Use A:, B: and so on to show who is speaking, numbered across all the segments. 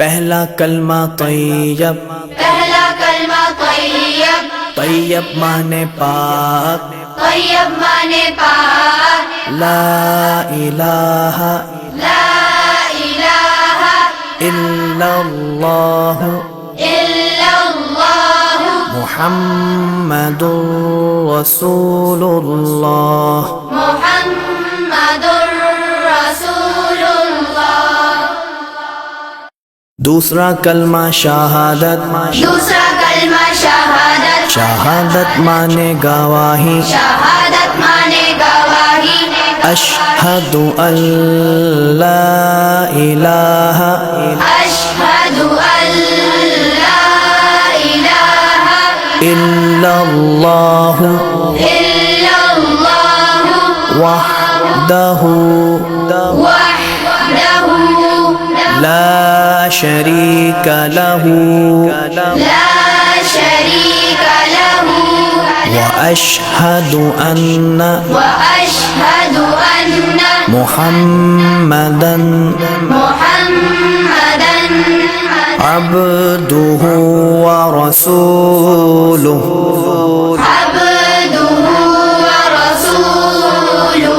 A: पहला कलमा तैयब,
B: पहला कलमा तैयब,
A: तैयब माने पाक,
B: तैयब माने पाक,
A: ला इलाहा
B: ला इलाहा
A: इल्लल्लाह
B: इल्लल्लाह
A: मुहम्मदुर रसूलुल्लाह।
B: मुहम्मदुर रसूलुल्लाह।
A: दूसरा कलमा शहादत,
B: दूसरा कलमा शहादत,
A: शहादत माने गवाही,
B: शहादत माने गवाही,
A: अशहदु अल्ला इलाहा
B: अशहदु अल्ला इलाहा
A: इल्लल्लाह
B: इल्लल्लाह
A: वहदहु
B: वहदहु
A: ला शरीक लहू
B: ला शरीक लहू
A: व अशहदु अन्ना
B: वअशहदु अन्न
A: मुहम्मदन
B: मुहम्मदन
A: अब्दुहु व रसूलुहु।
B: अब्दुहु व रसूलुहु।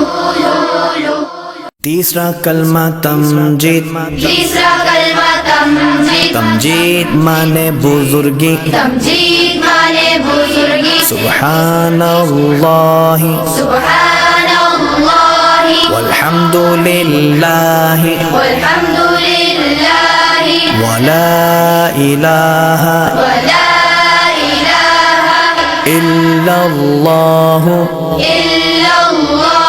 A: तीसरा कलमा तमजीद,
B: तीसरा कलमा तमजीद,
A: तमजीद माने बुजुर्गी,
B: तमजीद माने बुजुर्गी,
A: सुब्हानल्लाहि
B: सुब्हानल्लाहि
A: वल्हम्दुलिल्लाहि
B: वल्हम्दुलिल्लाहि
A: वला इलाहा
B: वला इलाहा
A: इल्लल्लाह
B: इल्लल्लाह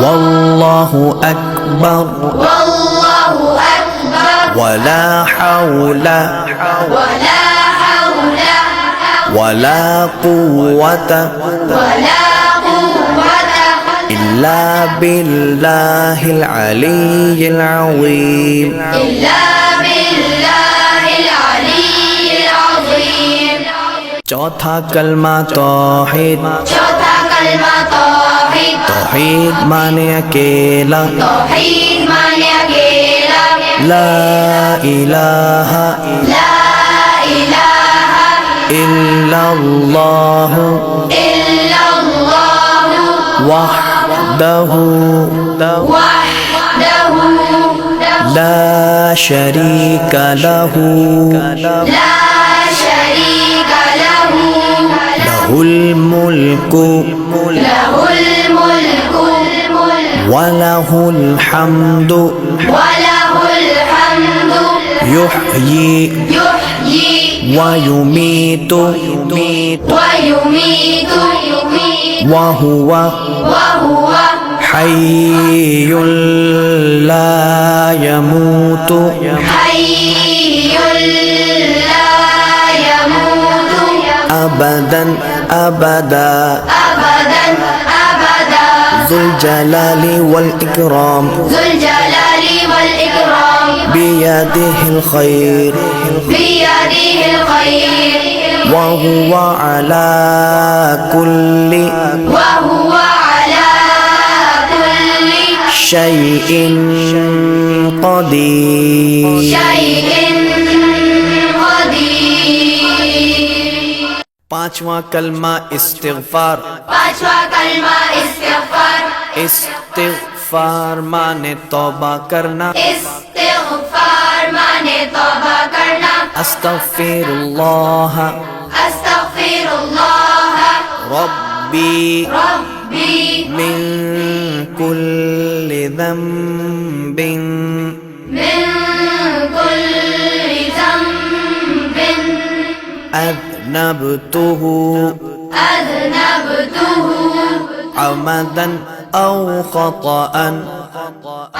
A: वल्लाहु अकबर
B: वल्लाहु अकबर
A: वला हौला
B: वला हौला
A: वला कुव्वता
B: वला कुव्वता
A: इल्ला बिल्लाहिल अलिय्यिल अज़ीम।
B: इल्ला बिल्लाहिल अलिय्यिल अज़ीम।
A: चौथा कलमा तौहीद,
B: चौथा कलमा तौहीद,
A: तौहीद माने अकेला,
B: तौहीद माने अकेला,
A: ला इलाहा
B: ला इलाहा
A: इल्लल्लाह
B: इल्लल्लाह
A: वहदहु
B: वहदहु
A: ला शरीक लहू
B: ला शरीक लहू
A: लहुल मुल्कु
B: लहुल मुल्कु
A: वलहुल हम्दु
B: वलहुल हम्दु
A: युह्यी
B: युह्यी
A: वयुमीतु
B: वयुमीतु
A: वहुव
B: वहुव
A: हय्युल ला यमूतु
B: हय्युल ला यमूतु
A: अबदन अबदा
B: अबदन अबदा
A: ज़ुल जलाली वल इकराम
B: ज़ुल जलाली वल इकराम
A: बियदिहिल खैर
B: बियदिहिल खैर
A: वहुव अला कुल्ली
B: वहुव अला कुल्ली
A: शैइन क़दीर।
B: शैइन क़दीर।
A: पांचवा कलमा इस्तिग़फ़ार,
B: पांचवा कलमा इस्तिग़फ़ार,
A: इस्तिग़फ़ार माने तौबा करना,
B: इस्तिग़फ़ार माने तौबा करना,
A: अस्तग़फ़िरुल्लाह
B: अस्तग़फ़िरुल्लाह
A: रब्बी
B: रब्बी
A: मिन कुल्लि ज़ंबिन
B: मिन कुल्लि ज़ंबिन
A: अज़नबतुहु
B: अज़नबतुहु
A: अमदन औ ख़तअन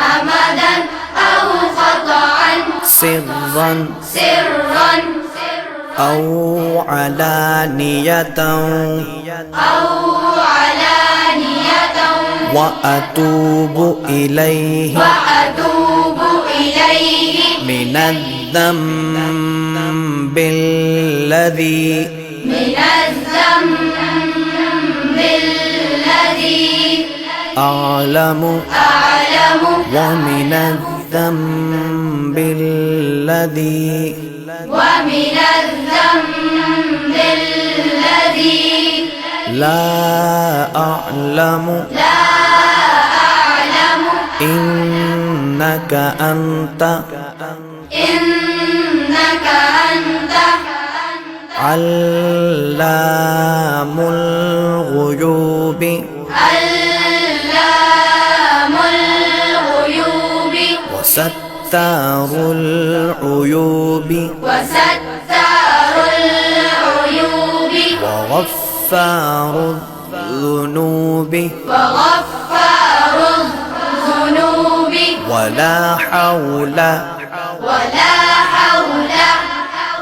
B: अमदन औ ख़तअन
A: सिर्रन
B: सिर्रन
A: औ अलानियतन
B: औ अलानियतन
A: व अतूबु इलैहि
B: वअतूबु इलैहि
A: मिनज़्ज़म्बिल्लज़ी
B: मिनज़्ज़म्बिल्लज़ी
A: अअलमु
B: अअलमु
A: व मिनज़ الذنب الذي
B: ومن الذنب الذي
A: لا أعلم إنك أنت
B: إنك أنت
A: علام الغيوب
B: علام الغيوب
A: وستار العيوب
B: وستار العيوب
A: وغفار الذنوب
B: وغفار الذنوب
A: ولا حول
B: ولا حول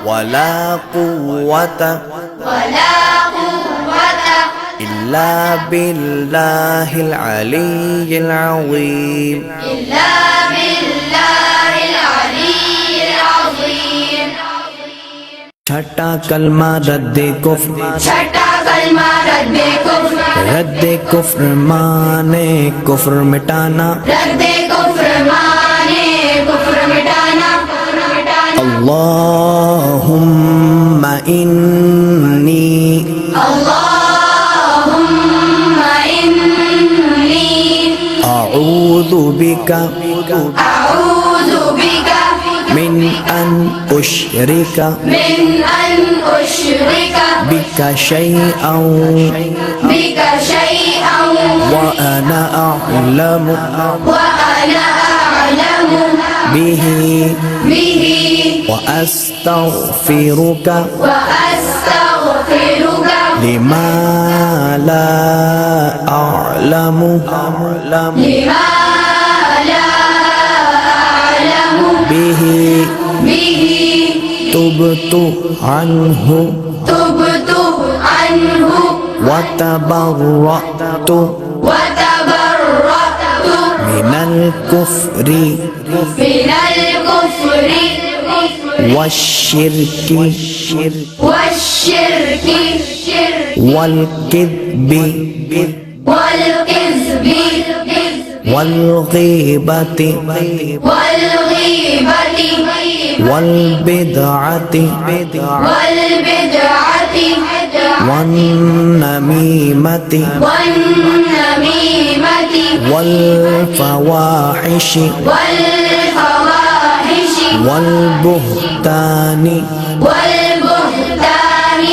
A: ولا قوة
B: ولا قوة
A: إلا بالله العلي العظيم
B: إلا بالله العلي العظيم
A: छठा कलमा रद्दे कुफ्र
B: छठा कलमा रद्दे कुफ्र
A: रद्दे कुफ्र माने कुफ्र मिटाना
B: रद्दे कुफ्र माने कुफ्र मिटाना
A: अल्लाहुम्मा इन्नी
B: अल्लाहुम्मा इन्नी
A: अऊज़ु बिका
B: अऊज़ु बिका
A: मिन अन उश्रिका
B: من أن أشرك
A: बिका शैअन
B: بك شيئا
A: وأنا أعلم
B: وأنا أعلم
A: به
B: به
A: وأستغفرك
B: وأستغفرك
A: لما لا أعلم
B: لما لا أعلم
A: به
B: به
A: تبت عنه
B: تبت عنه
A: وتبرأت
B: وتبرأت
A: من الكفر
B: من الكفر
A: والشرك
B: والشرك
A: والكذب
B: والكذب
A: والغيبة
B: والغيبة
A: والبدعة
B: والبدعة
A: والنميمة
B: والنميمة
A: والفواحش
B: والفواحش
A: والبهتان
B: والبهتان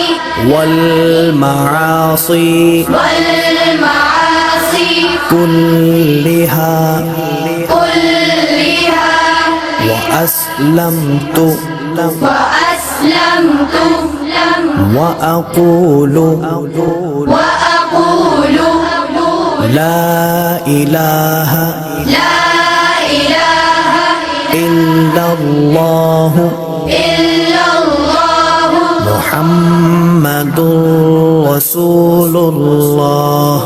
A: والمعاصي
B: والمعاصي
A: كلها
B: كلها
A: وأسلمت
B: وأسلمت
A: وأقول
B: وأقول
A: لا إله
B: لا إله
A: إلا الله
B: إلا الله
A: محمد رسول الله